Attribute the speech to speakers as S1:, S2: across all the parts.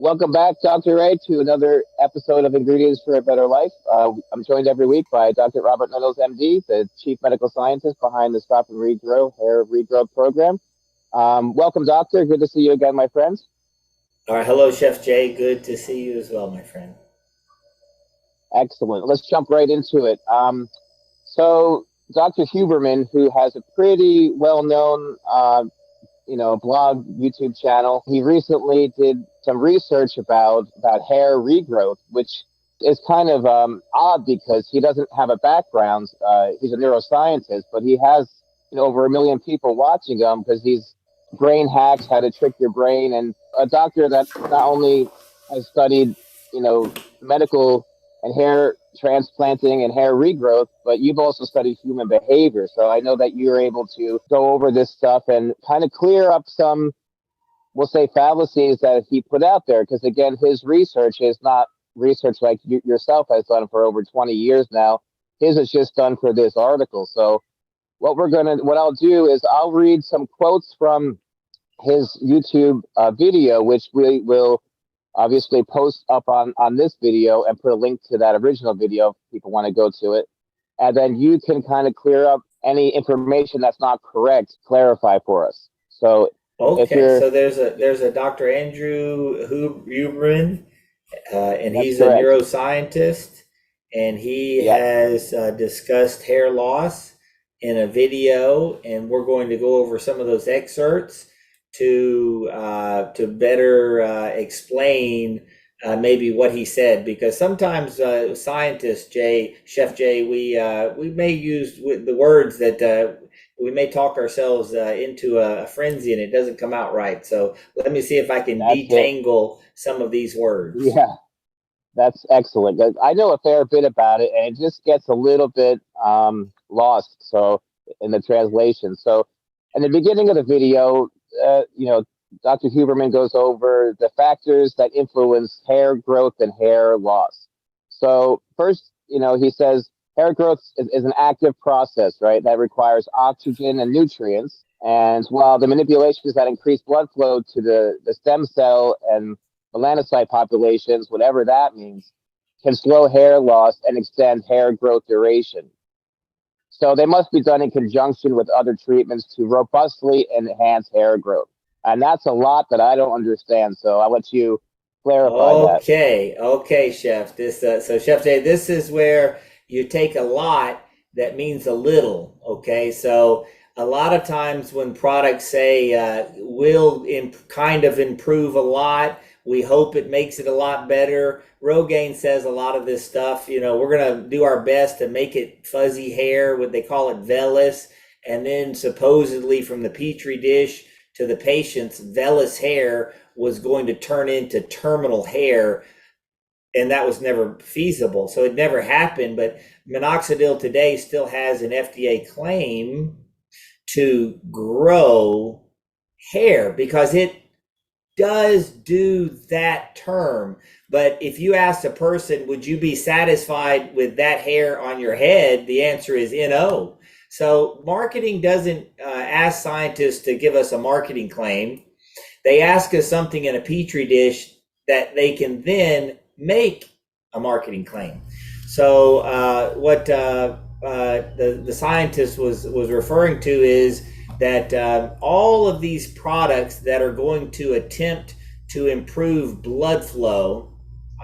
S1: Welcome back, Dr. Ray, to another episode of Ingredients for a Better Life. I'm joined every week by Dr. Robert Nuttles, MD, the Chief Medical Scientist behind the Stop and Regrow Hair Regrowth Program. Welcome, Doctor. Good to see you again, my friends.
S2: All right. Hello, Chef Jay. Good to see you as well, my friend.
S1: Excellent. Let's jump right into it. So, Dr. Huberman, who has a pretty well-known blog, YouTube channel. He recently did some research about hair regrowth, which is kind of odd because he doesn't have a background. He's a neuroscientist, but he has over 1 million people watching him because he's brain hacks, how to trick your brain, and a doctor that not only has studied medical and hair transplanting and hair regrowth, but you've also studied human behavior. So I know that you're able to go over this stuff and kind of clear up some, we'll say, fallacies that he put out there. Because again, his research is not research like yourself has done for over 20 years now. His is just done for this article. So what I'll do is I'll read some quotes from his YouTube video, which we will obviously post up on this video and put a link to that original video if people want to go to it. And then you can kind of clear up any information that's not correct, clarify for us. So
S2: okay, so there's a Dr. Andrew Huberman, and he's a
S1: correct.
S2: Neuroscientist, and he has discussed hair loss in a video, and we're going to go over some of those excerpts to better explain maybe what he said, because sometimes scientists, Chef Jay, we may use the words that we may talk ourselves into a frenzy, and it doesn't come out right. So let me see if I can detangle some of these words.
S1: Yeah, that's excellent. I know a fair bit about it, and it just gets a little bit lost. So in the translation. So in the beginning of the video, Dr. Huberman goes over the factors that influence hair growth and hair loss. So first, he says hair growth is an active process, right, that requires oxygen and nutrients. And while the manipulations that increase blood flow to the stem cell and melanocyte populations, whatever that means, can slow hair loss and extend hair growth duration. So they must be done in conjunction with other treatments to robustly enhance hair growth. And that's a lot that I don't understand. So I'll let you clarify that.
S2: Okay, Chef. So Chef Jay, this is where you take a lot that means a little. Okay, so a lot of times when products say will kind of improve a lot, we hope it makes it a lot better. Rogaine says a lot of this stuff, we're going to do our best to make it fuzzy hair, what they call it vellus, and then supposedly from the petri dish to the patient's vellus hair was going to turn into terminal hair, and that was never feasible. So it never happened, but minoxidil today still has an FDA claim to grow hair because it does do that term. But if you asked a person, would you be satisfied with that hair on your head? The answer is no. So marketing doesn't ask scientists to give us a marketing claim. They ask us something in a petri dish that they can then make a marketing claim. So what the scientist was referring to is that all of these products that are going to attempt to improve blood flow,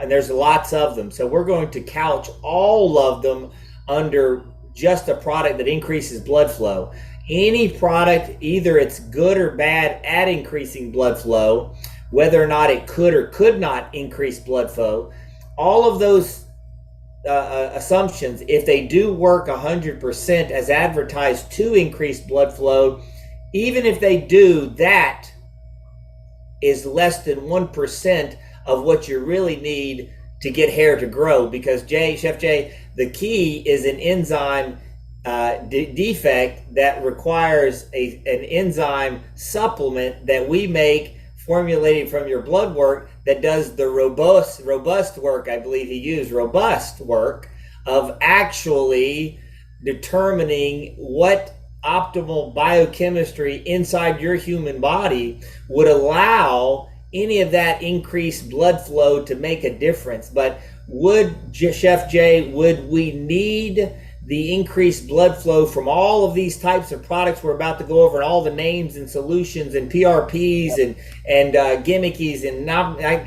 S2: and there's lots of them, so we're going to couch all of them under just a product that increases blood flow. Any product, either it's good or bad at increasing blood flow, whether or not it could or could not increase blood flow, all of those assumptions, if they do work 100% as advertised to increase blood flow, even if they do, that is less than 1% of what you really need to get hair to grow. Because Chef Jay, the key is an enzyme defect that requires an enzyme supplement that we make, formulated from your blood work, that does the robust work. I believe he used robust work of actually determining what optimal biochemistry inside your human body would allow any of that increased blood flow to make a difference. But Chef Jay, would we need the increased blood flow from all of these types of products we're about to go over, and all the names and solutions and PRPs and gimmickies and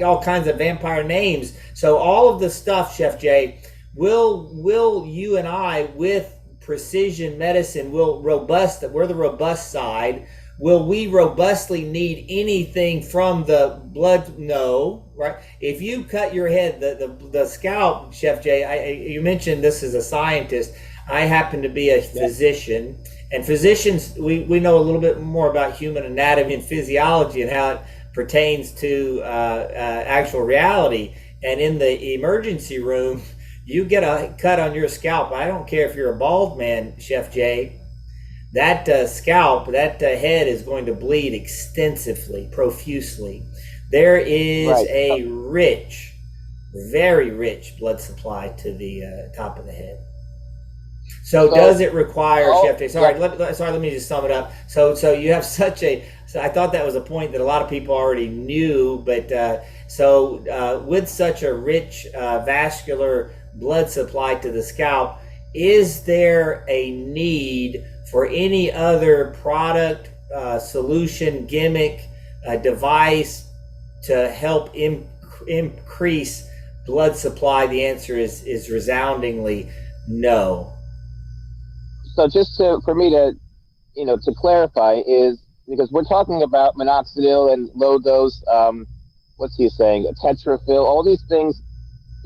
S2: all kinds of vampire names? So all of the stuff, Chef Jay, will you and I, with precision medicine, we're the robust side. Will we robustly need anything from the blood? No, right? If you cut your head, the scalp, Chef Jay, you mentioned this as a scientist. I happen to be a physician, and physicians, we know a little bit more about human anatomy and physiology and how it pertains to actual reality. And in the emergency room, you get a cut on your scalp. I don't care if you're a bald man, Chef Jay. That scalp, that head is going to bleed extensively, profusely. There is a rich, very rich blood supply to the top of the head. So does it require, Chef Jay? Sorry, let me just sum it up. So you have such a. So I thought that was a point that a lot of people already knew, but with such a rich vascular blood supply to the scalp, is there a need for any other product, solution, gimmick, device to help increase blood supply? The answer is resoundingly no.
S1: So just for me to, to clarify, is because we're talking about minoxidil and low dose, what's he saying, tetrafil, all these things,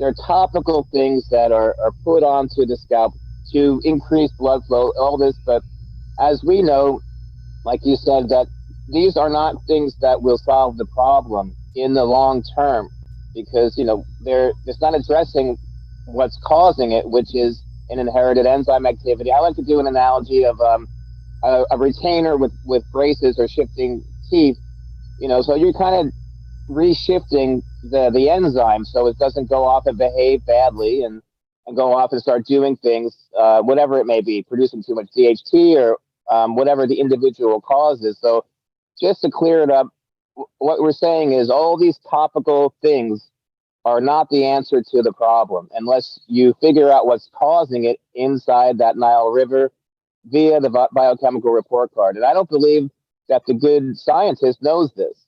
S1: they're topical things that are put onto the scalp to increase blood flow, all this. But as we know, like you said, that these are not things that will solve the problem in the long term, because, it's not addressing what's causing it, which is an inherited enzyme activity. I like to do an analogy of a retainer with braces or shifting teeth, so you're kind of reshifting the enzyme so it doesn't go off and behave badly and go off and start doing things, whatever it may be, producing too much DHT or whatever the individual cause is. So just to clear it up, what we're saying is all these topical things are not the answer to the problem unless you figure out what's causing it inside that Nile River via the biochemical report card. And I don't believe that the good scientist knows this.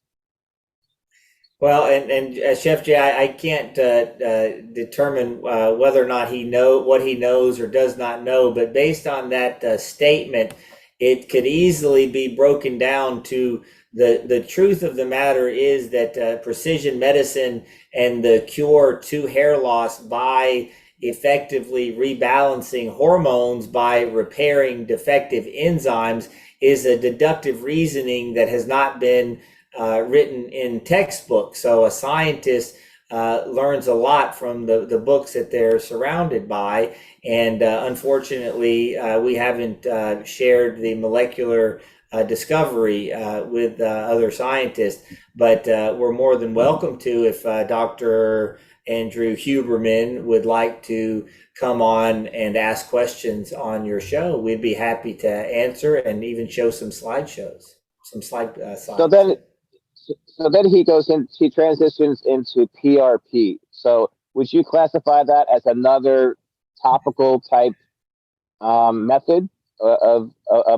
S2: Well, and Chef Jay, I can't determine whether or not he what he knows or does not know, but based on that statement, it could easily be broken down to the truth of the matter is that precision medicine and the cure to hair loss by effectively rebalancing hormones by repairing defective enzymes is a deductive reasoning that has not been written in textbooks. So a scientist learns a lot from the books that they're surrounded by. And unfortunately, we haven't shared the molecular discovery with other scientists, but we're more than welcome to if Dr. Andrew Huberman would like to come on and ask questions on your show. We'd be happy to answer and even show some slideshows, some slide slides.
S1: So then he transitions into PRP. So would you classify that as another topical type method of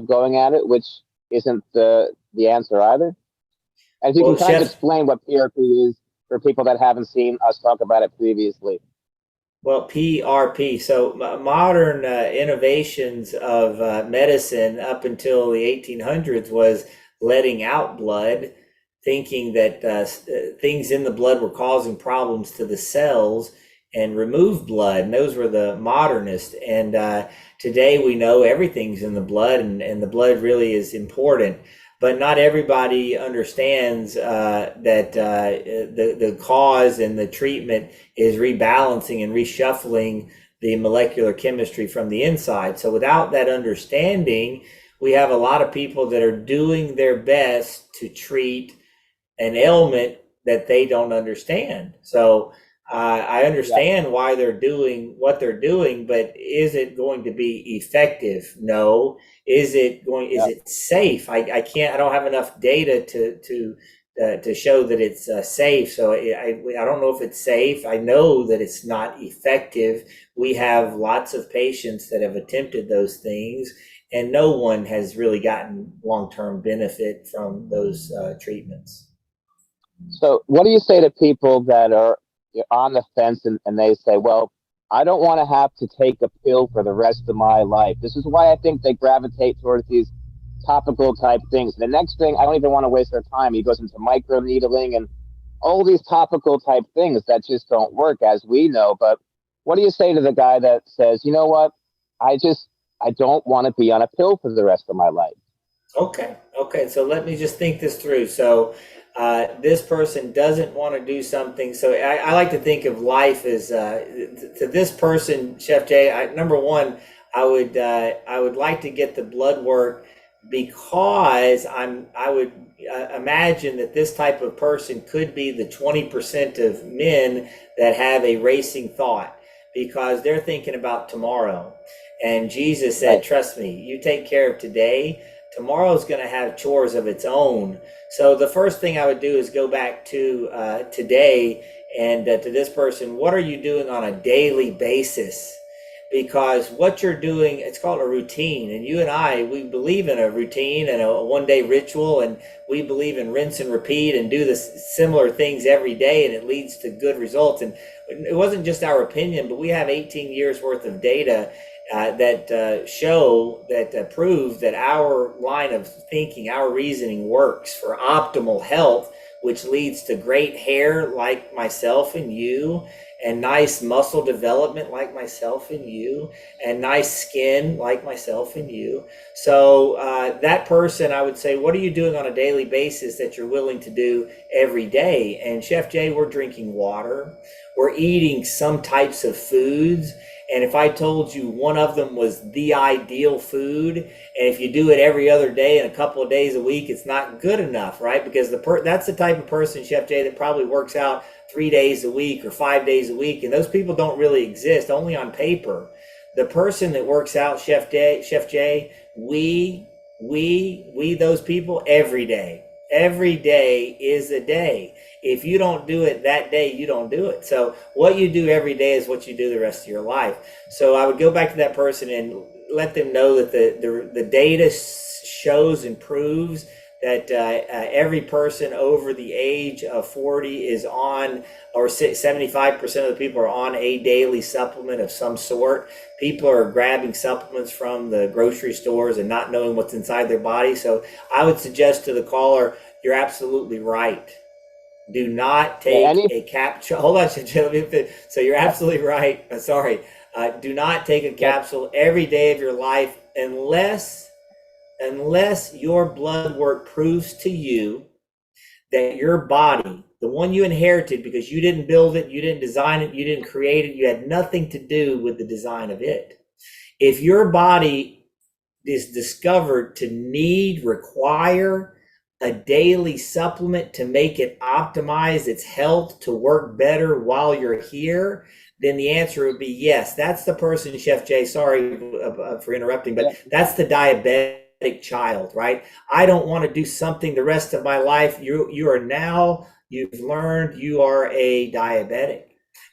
S1: going at it, which isn't the answer either? And if you can kind of explain what PRP is for people that haven't seen us talk about it previously.
S2: Well, PRP, so modern innovations of medicine up until the 1800s was letting out blood, thinking that things in the blood were causing problems to the cells, and remove blood. And those were the modernists. And today we know everything's in the blood, and the blood really is important. But not everybody understands that the cause and the treatment is rebalancing and reshuffling the molecular chemistry from the inside. So without that understanding, we have a lot of people that are doing their best to treat an ailment that they don't understand. So I understand why they're doing what they're doing, but is it going to be effective? No. Is it safe? I don't have enough data to to show that it's safe. So I don't know if it's safe. I know that it's not effective. We have lots of patients that have attempted those things, and no one has really gotten long-term benefit from those treatments.
S1: So, what do you say to people that are on the fence and they say, well, I don't want to have to take a pill for the rest of my life? This is why I think they gravitate towards these topical type things. The next thing, I don't even want to waste their time. He goes into micro needling and all these topical type things that just don't work, as we know. But what do you say to the guy that says, you know what, I don't want to be on a pill for the rest of my life?
S2: Okay. So let me just think this through. So this person doesn't want to do something. So I like to think of life as to this person, Chef Jay. Number one, I would like to get the blood work because I would imagine that this type of person could be the 20% of men that have a racing thought because they're thinking about tomorrow. And Jesus said,
S1: Right.
S2: trust me, you take care of today. Tomorrow's going to have chores of its own. So the first thing I would do is go back to today and to this person, what are you doing on a daily basis? Because what you're doing, it's called a routine. And you and I, we believe in a routine and a one-day ritual, and we believe in rinse and repeat and do this similar things every day, and it leads to good results. And it wasn't just our opinion, but we have 18 years worth of data that show that prove that our line of thinking, our reasoning works for optimal health, which leads to great hair like myself and you, and nice muscle development like myself and you, and nice skin like myself and you. So that person, I would say, what are you doing on a daily basis that you're willing to do every day? And Chef Jay, we're drinking water, we're eating some types of foods. And if I told you one of them was the ideal food, and if you do it every other day and a couple of days a week, it's not good enough, right? Because that's the type of person, Chef Jay, that probably works out 3 days a week or 5 days a week, and those people don't really exist, only on paper. The person that works out, Chef Jay, we those people every day. Every day is a day. If you don't do it that day, you don't do it. So what you do every day is what you do the rest of your life. So I would go back to that person and let them know that the data shows and proves that every person over the age of 40 is on, or 75% of the people are on a daily supplement of some sort. People are grabbing supplements from the grocery stores and not knowing what's inside their body. So I would suggest to the caller, you're absolutely right. Do not
S1: Yeah,
S2: take a capsule. Hold on, so you're absolutely right. Sorry. Do not take a
S1: yep.
S2: capsule every day of your life unless your blood work proves to you that your body, the one you inherited because you didn't build it, you didn't design it, you didn't create it, you had nothing to do with the design of it. If your body is discovered to require a daily supplement to make it optimize its health to work better while you're here, then the answer would be yes. That's the person, Chef Jay, sorry for interrupting, but
S1: Yep.
S2: that's the diabetic child, right? I don't want to do something the rest of my life. You've learned you are a diabetic.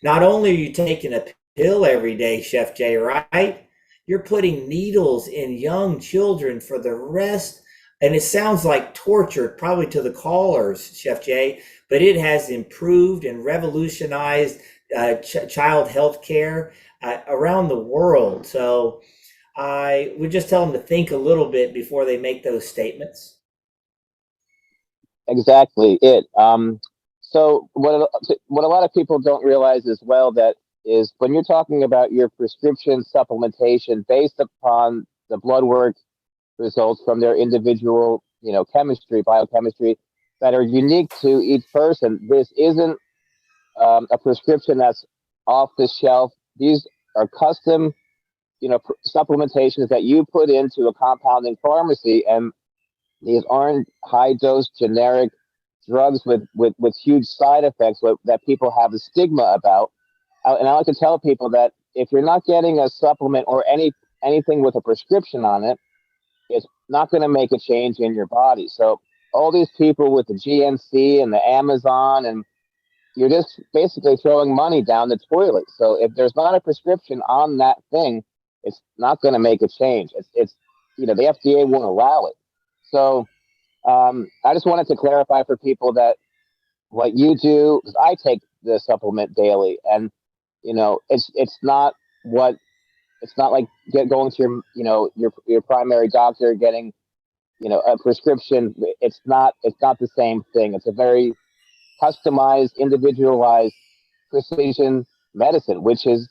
S2: Not only are you taking a pill every day, Chef Jay, right? You're putting needles in young children for the rest, and it sounds like torture, probably to the callers, Chef Jay, but it has improved and revolutionized child health care around the world. So I would just tell them to think a little bit before they make those statements.
S1: Exactly it. So what a lot of people don't realize as well that is when you're talking about your prescription supplementation based upon the blood work results from their individual, chemistry, biochemistry that are unique to each person. This isn't a prescription that's off the shelf. These are custom, supplementations that you put into a compounding pharmacy, and these aren't high dose generic drugs with huge side effects that people have a stigma about. And I like to tell people that if you're not getting a supplement or anything with a prescription on it, it's not going to make a change in your body. So all these people with the GNC and the Amazon, and you're just basically throwing money down the toilet. So if there's not a prescription on that thing, it's not going to make a change. It's the FDA won't allow it. So I just wanted to clarify for people that what you do, because I take the supplement daily, and it's not what it's not like going to your primary doctor, getting a prescription. It's not the same thing. It's a very customized, individualized precision medicine, which is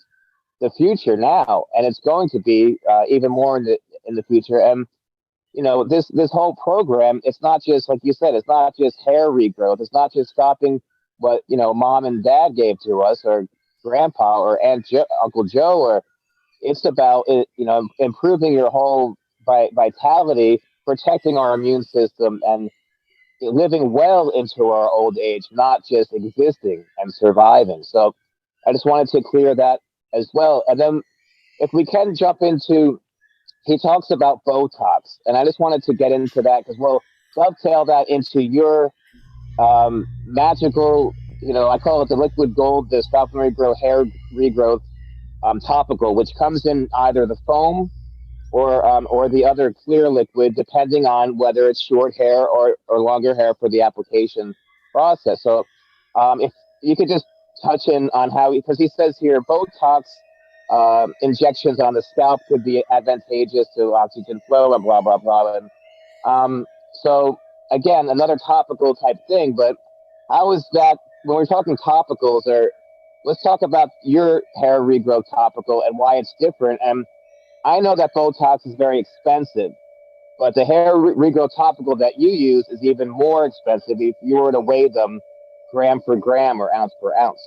S1: the future now, and it's going to be even more in the future. And this whole program, it's not just like you said, it's not just hair regrowth. It's not just stopping what mom and dad gave to us, or grandpa, or Uncle Joe, or it's about improving your whole vitality, protecting our immune system, and living well into our old age, not just existing and surviving. So I just wanted to clear that as well. And then if we can jump into, he talks about Botox, and I just wanted to get into that because we'll dovetail that into your magical, I call it the liquid gold, the Stop and Regrow hair regrowth topical, which comes in either the foam or the other clear liquid, depending on whether it's short hair or longer hair for the application process. So if you could just touch in on how, because he says here, Botox injections on the scalp could be advantageous to oxygen flow and blah, blah, blah. And so again, another topical type thing, but how is that, when we're talking topicals, or let's talk about your hair regrowth topical and why it's different. And I know that Botox is very expensive, but the hair regrowth topical that you use is even more expensive if you were to weigh them gram for gram or ounce per ounce.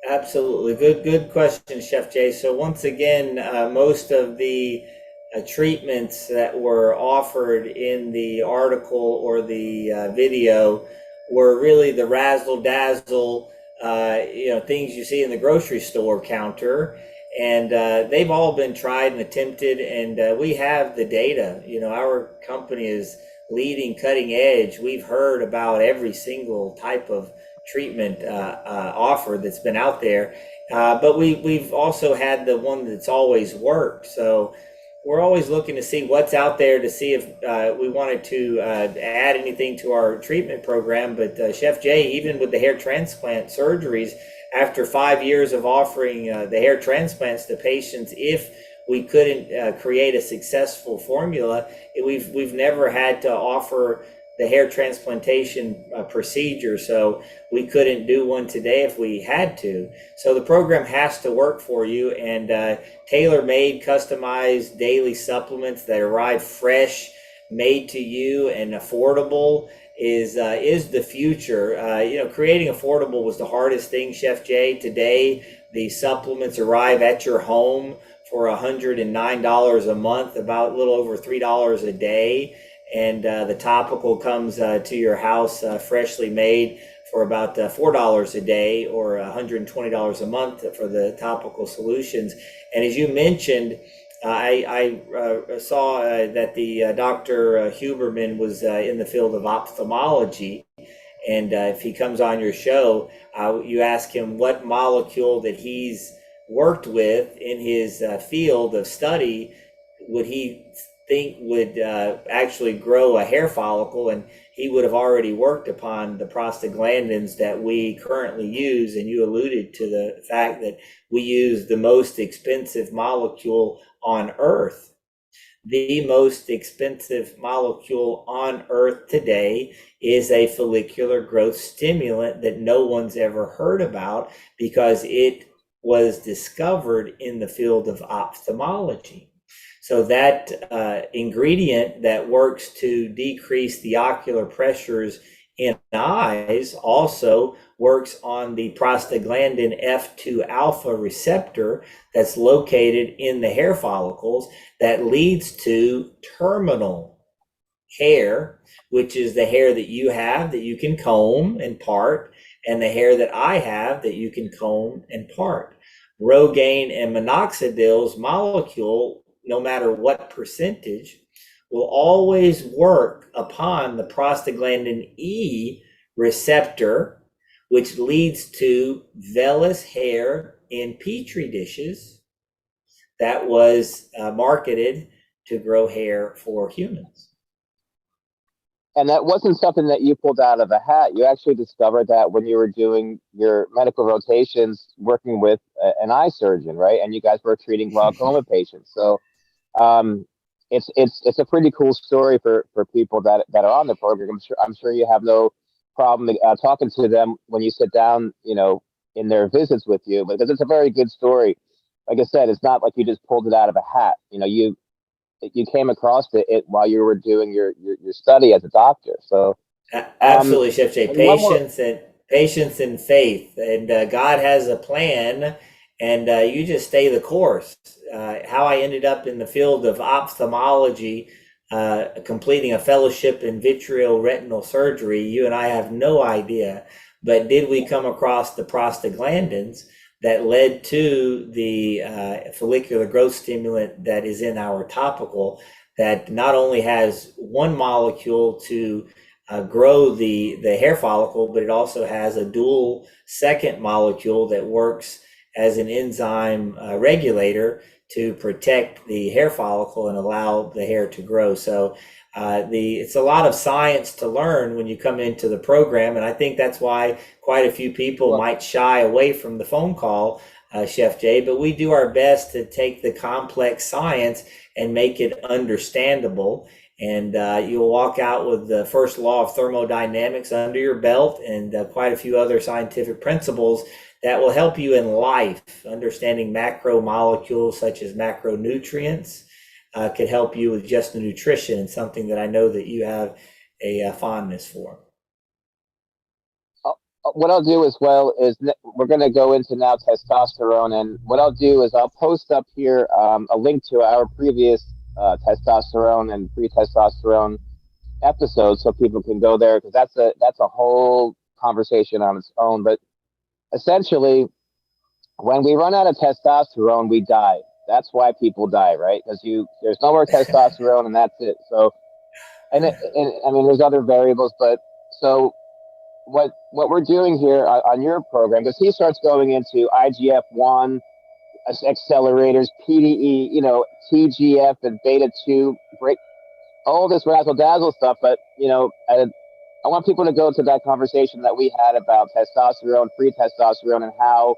S2: Absolutely. Good question, Chef Jay. So once again, most of the treatments that were offered in the article or the video were really the razzle dazzle, things you see in the grocery store counter. And they've all been tried and attempted, and we have the data. Our company is leading, cutting edge. We've heard about every single type of treatment offer that's been out there, but we've also had the one that's always worked. So we're always looking to see what's out there to see if we wanted to add anything to our treatment program. But Chef Jay, even with the hair transplant surgeries, after 5 years of offering the hair transplants to patients, if we couldn't create a successful formula, we've never had to offer the hair transplantation procedure. So we couldn't do one today if we had to. So the program has to work for you, and tailor-made, customized daily supplements that arrive fresh, made to you, and affordable is the future. Creating affordable was the hardest thing, Chef Jay. Today, the supplements arrive at your home for $109 a month, about a little over $3 a day. And the topical comes to your house freshly made for about $4 a day, or $120 a month for the topical solutions. And as you mentioned, I saw that the Dr. Huberman was in the field of ophthalmology. And if he comes on your show, you ask him what molecule that he's worked with in his field of study would he think would actually grow a hair follicle, and he would have already worked upon the prostaglandins that we currently use. And you alluded to the fact that we use the most expensive molecule on Earth. The most expensive molecule on Earth today is a follicular growth stimulant that no one's ever heard about because it was discovered in the field of ophthalmology. So that ingredient that works to decrease the ocular pressures in eyes also works on the prostaglandin F2 alpha receptor that's located in the hair follicles that leads to terminal hair, which is the hair that you have that you can comb and part, and the hair that I have that you can comb and part. Rogaine and minoxidil's molecule, no matter what percentage, will always work upon the prostaglandin E receptor, which leads to vellus hair in petri dishes that was marketed to grow hair for humans.
S1: And that wasn't something that you pulled out of a hat. You actually discovered that when you were doing your medical rotations, working with an eye surgeon, right? And you guys were treating glaucoma patients. So um, it's a pretty cool story for people that are on the program. I'm sure you have no problem talking to them when you sit down, in their visits with you, because it's a very good story. Like I said, it's not like you just pulled it out of a hat. You came across it while you were doing your study as a doctor. So,
S2: Absolutely, Chef Jay.
S1: and one more.
S2: Patience and faith, and God has a plan, and you just stay the course. How I ended up in the field of ophthalmology, completing a fellowship in vitreoretinal surgery, you and I have no idea. But did we come across the prostaglandins that led to the follicular growth stimulant that is in our topical, that not only has one molecule to grow the hair follicle, but it also has a dual second molecule that works as an enzyme regulator to protect the hair follicle and allow the hair to grow. So it's a lot of science to learn when you come into the program, and I think that's why quite a few people
S1: Well,
S2: might shy away from the phone call, Chef Jay. But we do our best to take the complex science and make it understandable. And you'll walk out with the first law of thermodynamics under your belt, and quite a few other scientific principles that will help you in life. Understanding macromolecules such as macronutrients could help you with just the nutrition, and something that I know that you have a fondness for.
S1: what I'll do as well is we're going to go into now testosterone, and what I'll do is I'll post up here a link to our previous testosterone and pre-testosterone episodes, so people can go there, because that's a whole conversation on its own. But essentially, when we run out of testosterone, we die. That's why people die, right? Because there's no more testosterone, and that's it. So, and I mean, there's other variables, but so what we're doing here on your program, because he starts going into IGF-1 accelerators, PDE, TGF and beta 2, break all this razzle dazzle stuff. But I want people to go to that conversation that we had about testosterone, free testosterone, and how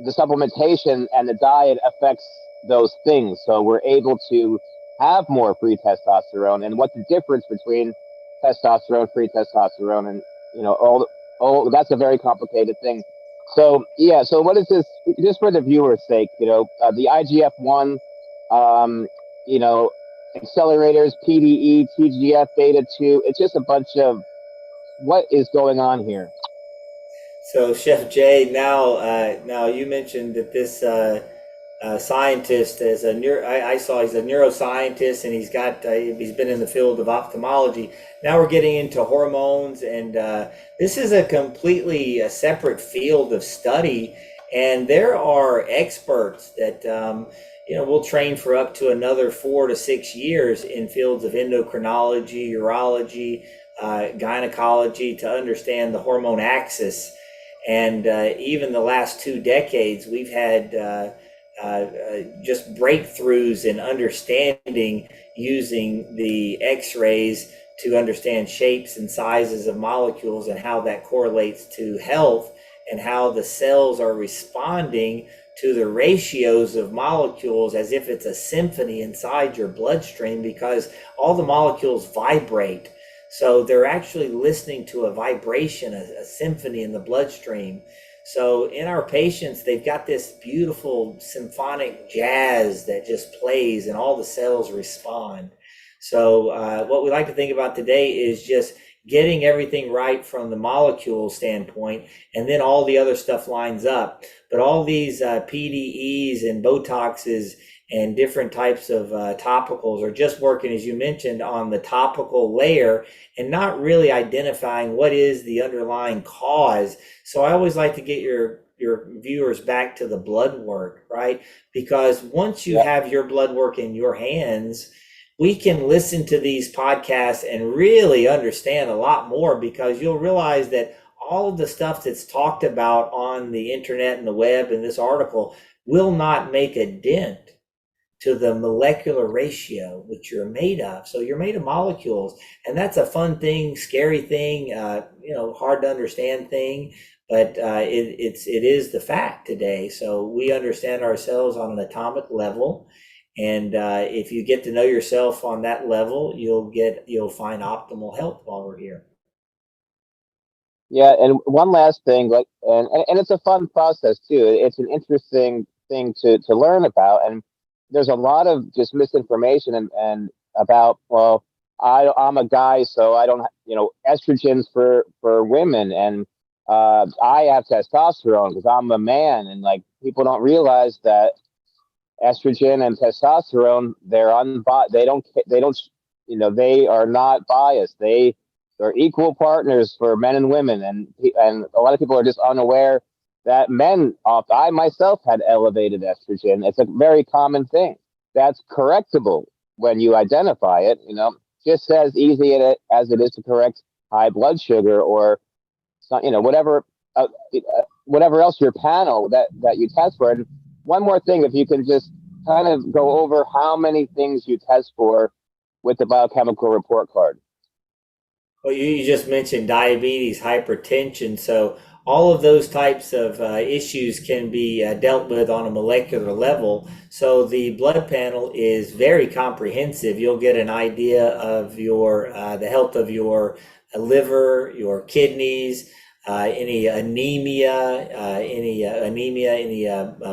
S1: the supplementation and the diet affects those things. So we're able to have more free testosterone, and what the difference between testosterone, free testosterone, and all that's a very complicated thing. So yeah, so what is this? Just for the viewer's sake, the IGF-1, um, you know, accelerators, PDE, TGF, beta 2. It's just a bunch of what is going on here.
S2: So, Chef Jay, now you mentioned that this scientist is I saw he's a neuroscientist, and he's been in the field of ophthalmology. Now we're getting into hormones, and this is a completely separate field of study. And there are experts that will train for up to another 4 to 6 years in fields of endocrinology, urology, gynecology, to understand the hormone axis. And even the last 2 decades, we've had just breakthroughs in understanding, using the X-rays to understand shapes and sizes of molecules, and how that correlates to health, and how the cells are responding to the ratios of molecules as if it's a symphony inside your bloodstream, because all the molecules vibrate. So they're actually listening to a vibration, a symphony in the bloodstream. So in our patients, they've got this beautiful symphonic jazz that just plays, and all the cells respond. So what we like to think about today is just getting everything right from the molecule standpoint, and then all the other stuff lines up. But all these PDEs and Botoxes and different types of topicals are just working, as you mentioned, on the topical layer, and not really identifying what is the underlying cause. So I always like to get your viewers back to the blood work, right? Because once you
S1: Yeah.
S2: have your blood work in your hands, we can listen to these podcasts and really understand a lot more, because you'll realize that all of the stuff that's talked about on the internet and the web and this article will not make a dent to the molecular ratio which you're made of. So you're made of molecules, and that's a fun thing, scary thing, hard to understand thing, but it is the fact today. So we understand ourselves on an atomic level, and if you get to know yourself on that level, you'll find optimal health while we're here.
S1: Yeah, and one last thing, like, and it's a fun process too. It's an interesting thing to learn about, and there's a lot of just misinformation and about, well, I'm a guy, so I don't, estrogens for women, and I have testosterone because I'm a man, and like people don't realize that estrogen and testosterone, they don't they are not biased. They're equal partners for men and women, and a lot of people are just unaware that men, I myself had elevated estrogen. It's a very common thing that's correctable when you identify it. Just as easy as it is to correct high blood sugar or whatever whatever else your panel that you test for. And one more thing, if you can just kind of go over how many things you test for with the biochemical report card.
S2: Well, you just mentioned diabetes, hypertension. So all of those types of issues can be dealt with on a molecular level. So the blood panel is very comprehensive. You'll get an idea of the health of your liver, your kidneys, any anemia, any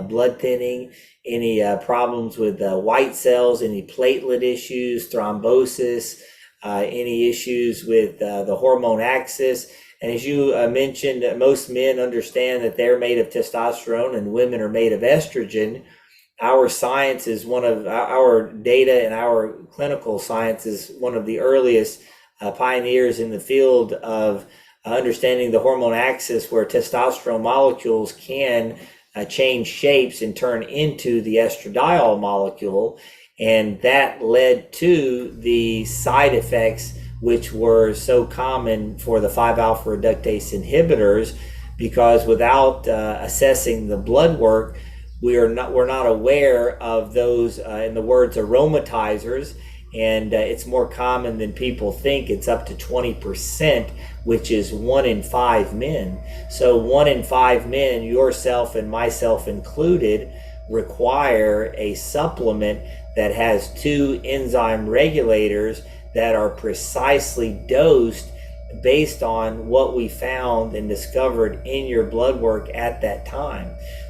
S2: blood thinning, any problems with white cells, any platelet issues, thrombosis, any issues with the hormone axis. And as you mentioned, most men understand that they're made of testosterone and women are made of estrogen. Our science is one of our data, and our clinical science is one of the earliest pioneers in the field of understanding the hormone axis, where testosterone molecules can change shapes and turn into the estradiol molecule. And that led to the side effects which were so common for the 5-alpha reductase inhibitors, because without assessing the blood work, we're not aware of those, in the words, aromatizers. And it's more common than people think. It's up to 20%, which is 1 in 5 men. So 1 in 5 men, yourself and myself included, require a supplement that has 2 enzyme regulators that are precisely dosed based on what we found and discovered in your blood work at that time.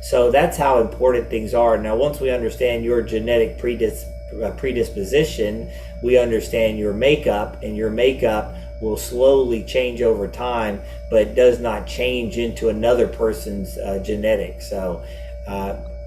S2: So that's how important things are. Now, once we understand your genetic predisposition, we understand your makeup, and your makeup will slowly change over time, but does not change into another person's genetics. So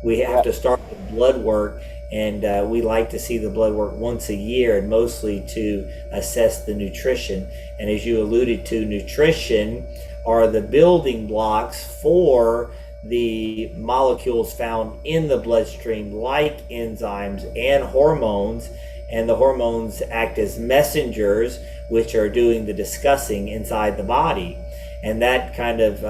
S2: we have to start with blood work, and we like to see the blood work once a year, and mostly to assess the nutrition. And as you alluded to, nutrition are the building blocks for the molecules found in the bloodstream, like enzymes and hormones. And the hormones act as messengers, which are doing the discussing inside the body. And that kind of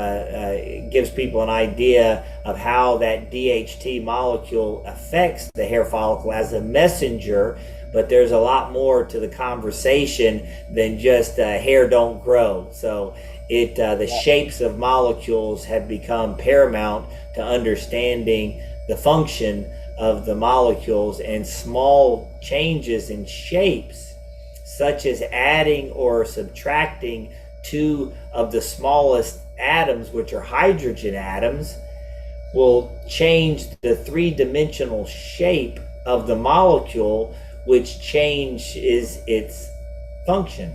S2: gives people an idea of how that DHT molecule affects the hair follicle as a messenger. But there's a lot more to the conversation than just hair don't grow. So the shapes of molecules have become paramount to understanding the function of the molecules, and small changes in shapes, such as adding or subtracting 2 of the smallest atoms, which are hydrogen atoms, will change the 3-dimensional shape of the molecule, which changes its function.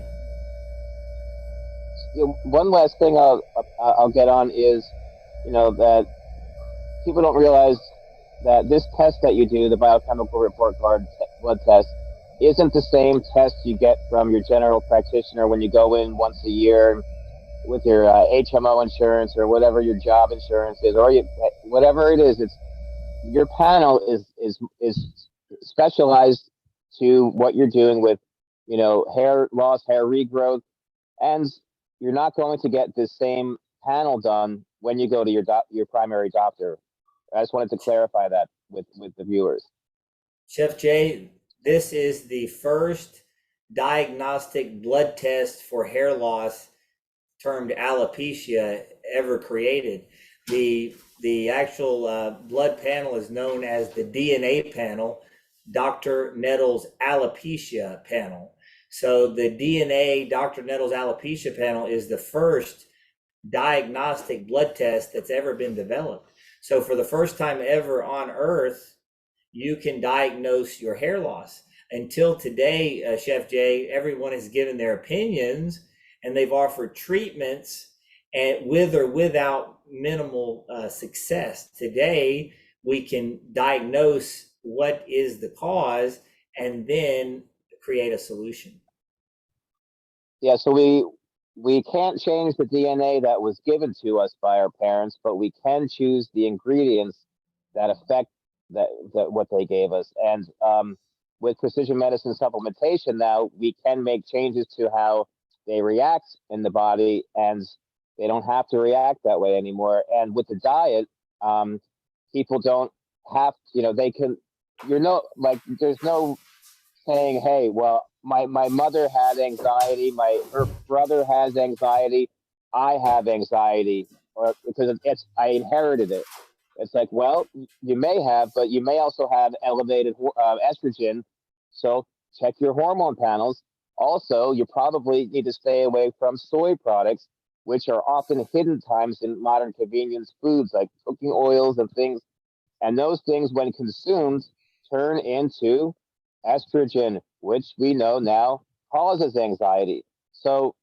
S1: One last thing I'll get on is, that people don't realize that this test that you do, the biochemical report card blood test, isn't the same test you get from your general practitioner when you go in once a year with your HMO insurance or whatever your job insurance is, or whatever it is. It's your panel is specialized to what you're doing with, hair loss, hair regrowth, and you're not going to get the same panel done when you go to your primary doctor. I just wanted to clarify that with the viewers.
S2: Chef Jay, this is the first diagnostic blood test for hair loss termed alopecia ever created. The actual blood panel is known as the DNA panel, Dr. Nettles alopecia panel. So the DNA Dr. Nettles alopecia panel is the first diagnostic blood test that's ever been developed. So for the first time ever on Earth, you can diagnose your hair loss. Until today, Chef Jay, everyone has given their opinions and they've offered treatments and with or without minimal success. Today, we can diagnose what is the cause and then create a solution.
S1: Yeah, so we can't change the DNA that was given to us by our parents, but we can choose the ingredients that affect that what they gave us. And with precision medicine supplementation, now we can make changes to how they react in the body, and they don't have to react that way anymore. And with the diet, people don't have, they can, there's no saying, hey, well, my mother had anxiety, her brother has anxiety, I have anxiety, or because I inherited it. It's like, well, you may have, but you may also have elevated estrogen. So check your hormone panels. Also, you probably need to stay away from soy products, which are often hidden times in modern convenience foods like cooking oils and things. And those things, when consumed, turn into estrogen, which we know now causes anxiety. So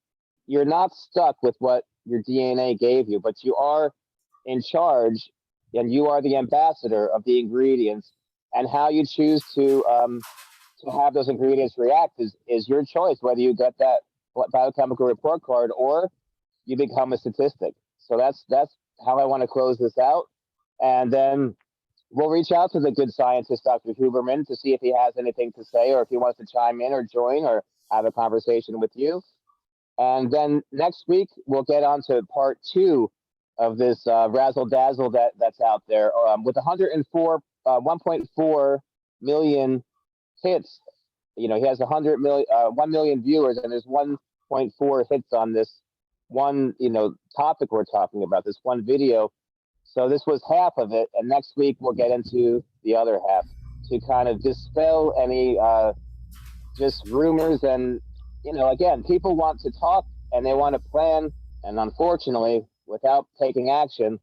S1: you're not stuck with what your DNA gave you, but you are in charge, and you are the ambassador of the ingredients. And how you choose to have those ingredients react is your choice, whether you get that biochemical report card or you become a statistic. So that's how I want to close this out. And then we'll reach out to the good scientist, Dr. Huberman, to see if he has anything to say or if he wants to chime in or join or have a conversation with you. And then next week, we'll get on to part 2 of this razzle dazzle that's out there with 1.4 million hits. He has 1 million viewers, and there's 1.4 hits on this one, topic we're talking about, this one video. So this was half of it, and next week we'll get into the other half to kind of dispel any just rumors. And again, people want to talk and they want to plan, and unfortunately, without taking action,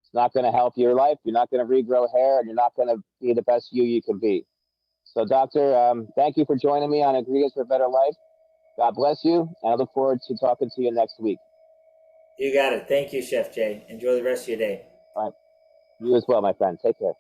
S1: it's not going to help your life. You're not going to regrow hair, and you're not going to be the best you can be. So, Doctor, thank you for joining me on Ingredients for a Better Life. God bless you, and I look forward to talking to you next week.
S2: You got it. Thank you, Chef Jay. Enjoy the rest of your day.
S1: All right. You as well, my friend. Take care.